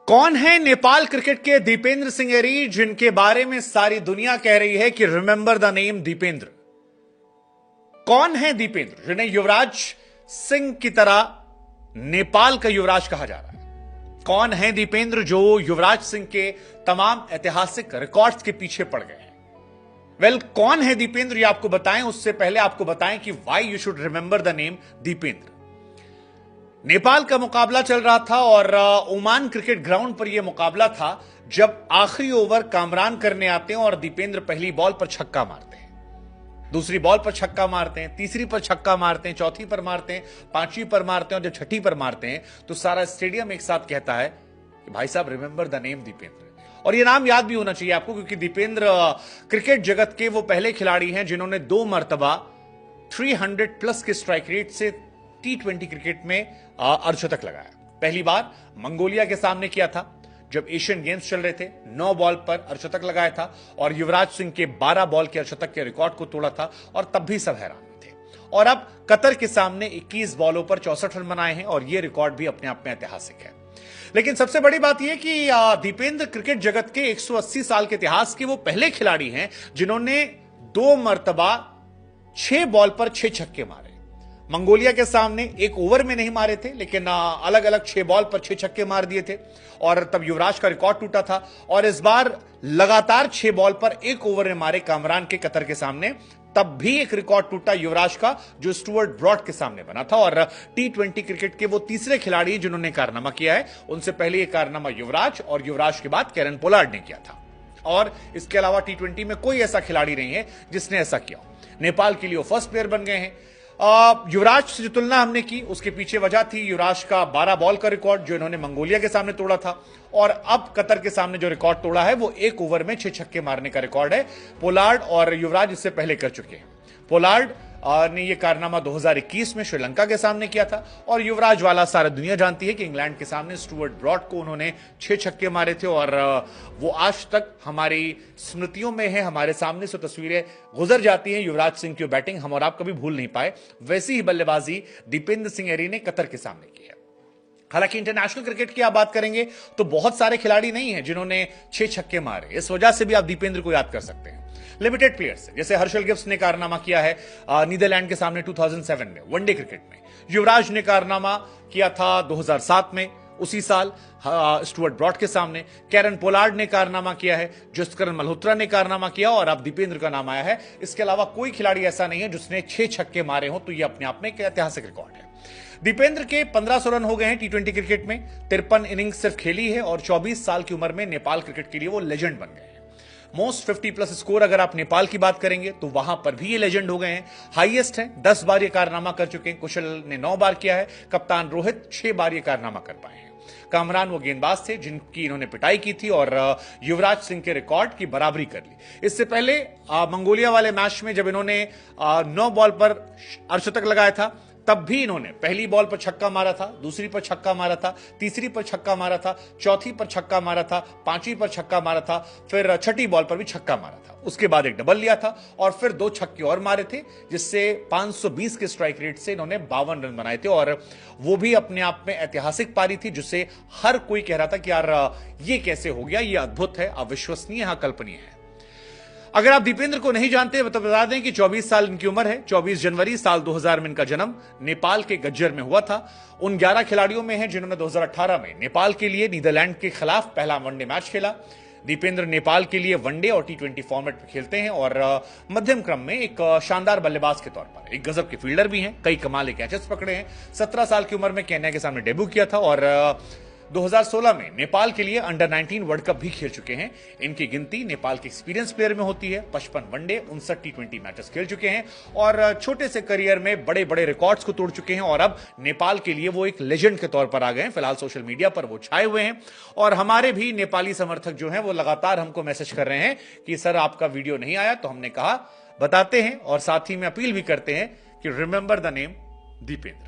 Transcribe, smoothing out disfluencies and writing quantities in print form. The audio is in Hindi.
कौन है नेपाल क्रिकेट के दीपेंद्र सिंह एरी, जिनके बारे में सारी दुनिया कह रही है कि रिमेंबर द नेम दीपेंद्र। कौन है दीपेंद्र, जिन्हें युवराज सिंह की तरह नेपाल का युवराज कहा जा रहा है? कौन है दीपेंद्र जो युवराज सिंह के तमाम ऐतिहासिक रिकॉर्ड्स के पीछे पड़ गए हैं? वेल, कौन है दीपेंद्र ये आपको बताएं, उससे पहले आपको बताएं कि why you should remember the name Dipendra. Nepal का मुकाबला चल रहा था और ओमान क्रिकेट ग्राउंड पर यह मुकाबला था जब आखिरी ओवर कामरान करने आते हैं और दीपेंद्र पहली बॉल पर छक्का मारते हैं, दूसरी बॉल पर छक्का मारते हैं, तीसरी पर छक्का मारते हैं, चौथी पर मारते हैं, पांचवी पर मारते हैं और जब छठी पर मारते हैं तो सारा स्टेडियम एक साथ कहता है कि भाई साहब रिमेंबर द नेम दीपेंद्र। और यह नाम याद भी होना चाहिए आपको, क्योंकि दीपेंद्र क्रिकेट जगत के वो पहले खिलाड़ी हैं जिन्होंने 2 मरतबा 300 प्लस के स्ट्राइक रेट से T20 क्रिकेट में अर्धशतक लगाया। पहली बार मंगोलिया के सामने किया था जब एशियन गेम्स चल रहे थे, 9 बॉल पर अर्धशतक लगाया था और युवराज सिंह के 12 बॉल के अर्धशतक के रिकॉर्ड को तोड़ा था और तब भी सब हैरान थे। और अब कतर के सामने 21 बॉलों पर 64 रन बनाए हैं और यह रिकॉर्ड भी अपने आप में ऐतिहासिक है। लेकिन सबसे बड़ी बात यह कि दीपेंद्र क्रिकेट जगत के 180 साल के इतिहास के वो पहले खिलाड़ी हैं जिन्होंने 2 मरतबा 6 बॉल पर 6 छक्के मारे। मंगोलिया के सामने 1 ओवर में नहीं मारे थे, लेकिन अलग अलग 6 बॉल पर 6 छक्के मार दिए थे और तब युवराज का रिकॉर्ड टूटा था। और इस बार लगातार 6 बॉल पर 1 ओवर में मारे कामरान के कतर के सामने, तब भी एक रिकॉर्ड टूटा युवराज का जो स्टुअर्ट ब्रॉड के सामने बना था। और T20 क्रिकेट के वो तीसरे खिलाड़ी जिन्होंने कारनामा किया है। उनसे पहले यह कारनामा युवराज और युवराज के बाद कैरन पोलार्ड ने किया था और इसके अलावा T20 में कोई ऐसा खिलाड़ी नहीं है जिसने ऐसा किया। नेपाल के लिए वो फर्स्ट प्लेयर बन गए हैं। युवराज से जो तुलना हमने की उसके पीछे वजह थी युवराज का 12 बॉल का रिकॉर्ड जो इन्होंने मंगोलिया के सामने तोड़ा था, और अब कतर के सामने जो रिकॉर्ड तोड़ा है वो 1 ओवर में 6 छक्के मारने का रिकॉर्ड है। पोलार्ड और युवराज इससे पहले कर चुके हैं। पोलार्ड ने यह कारनामा 2021 में श्रीलंका के सामने किया था और युवराज वाला सारा दुनिया जानती है कि इंग्लैंड के सामने स्टुअर्ट ब्रॉड को उन्होंने 6 छक्के मारे थे और वो आज तक हमारी स्मृतियों में है, हमारे सामने से तस्वीरें गुजर जाती हैं। युवराज सिंह की बैटिंग हम और आप कभी भूल नहीं पाए। वैसी ही बल्लेबाजी दीपेंद्र सिंह एरी ने कतर के सामने की है। हालांकि इंटरनेशनल क्रिकेट की आप बात करेंगे तो बहुत सारे खिलाड़ी नहीं हैं जिन्होंने 6 छक्के मारे। इस वजह से भी आप दीपेंद्र को याद कर सकते हैं। लिमिटेड प्लेयर्स जैसे हर्षल गिब्स ने कारनामा किया है नीदरलैंड के सामने 2007 में वनडे क्रिकेट में। युवराज ने कारनामा किया था 2007 में, उसी साल स्टुअर्ट ब्रॉड के सामने। कैरन पोलार्ड ने कारनामा किया है, जसकरण मल्होत्रा ने कारनामा किया और अब दीपेंद्र का नाम आया है। इसके अलावा कोई खिलाड़ी ऐसा नहीं है जिसने 6 छक्के मारे हो, तो यह अपने आप में एक ऐतिहासिक रिकॉर्ड है। दीपेंद्र के 1500 रन हो गए हैं T20 क्रिकेट में। 53 इनिंग्स सिर्फ खेली है और 24 साल की उम्र में नेपाल क्रिकेट के लिए वो लेजेंड बन गए हैं। मोस्ट 50 प्लस स्कोर अगर आप नेपाल की बात करेंगे तो वहां पर भी ये लेजेंड हो गए हैं। हाईएस्ट है, 10 बार ये कारनामा कर चुके हैं। कुशल ने 9 बार किया है। कप्तान रोहित 6 बार ये कारनामा कर पाए हैं। कामरान वो गेंदबाज थे जिनकी इन्होंने पिटाई की थी और युवराज सिंह के रिकॉर्ड की बराबरी कर ली। इससे पहले मंगोलिया वाले मैच में जब इन्होंने 9 बॉल पर अर्धशतक लगाया था, तब भी इन्होंने पहली बॉल पर छक्का मारा था, दूसरी पर छक्का मारा था, तीसरी पर छक्का मारा था, चौथी पर छक्का मारा था, पांचवी पर छक्का मारा था, फिर छठी बॉल पर भी छक्का मारा था। उसके बाद एक डबल लिया था और फिर 2 छक्के और मारे थे, जिससे 520 के स्ट्राइक रेट से इन्होंने 52 रन बनाए थे। और वो भी अपने आप में ऐतिहासिक पारी थी जिससे हर कोई कह रहा था कि यार ये कैसे हो गया, ये अद्भुत है, अविश्वसनीय है, अकल्पनीय है। अगर आप दीपेंद्र को नहीं जानते तो बता दें कि 24 साल इनकी उम्र है। 24 जनवरी साल 2000 में इनका जन्म नेपाल के गज्जर में हुआ था। उन 11 खिलाड़ियों में है जिन्होंने 2018 में नेपाल के लिए नीदरलैंड के खिलाफ पहला वनडे मैच खेला। दीपेंद्र नेपाल के लिए वनडे और T20 फॉर्मेट में खेलते हैं और मध्यम क्रम में एक शानदार बल्लेबाज के तौर पर एक गजब के फील्डर भी हैं। कई कमाल के कैचेस पकड़े हैं। 17 साल की उम्र में केन्या के सामने डेब्यू किया था और 2016 में नेपाल के लिए अंडर 19 वर्ल्ड कप भी खेल चुके हैं। इनकी गिनती नेपाल के एक्सपीरियंस प्लेयर में होती है। 55 वनडे, 59 T20 मैचेस खेल चुके हैं और छोटे से करियर में बड़े बड़े रिकॉर्ड्स को तोड़ चुके हैं और अब नेपाल के लिए वो एक लेजेंड के तौर पर आ गए हैं। फिलहाल सोशल मीडिया पर वो छाए हुए हैं और हमारे भी नेपाली समर्थक जो हैं वो लगातार हमको मैसेज कर रहे हैं कि सर आपका वीडियो नहीं आया, तो हमने कहा बताते हैं और साथ ही में अपील भी करते हैं कि रिमेंबर द नेम दीपेंद्र।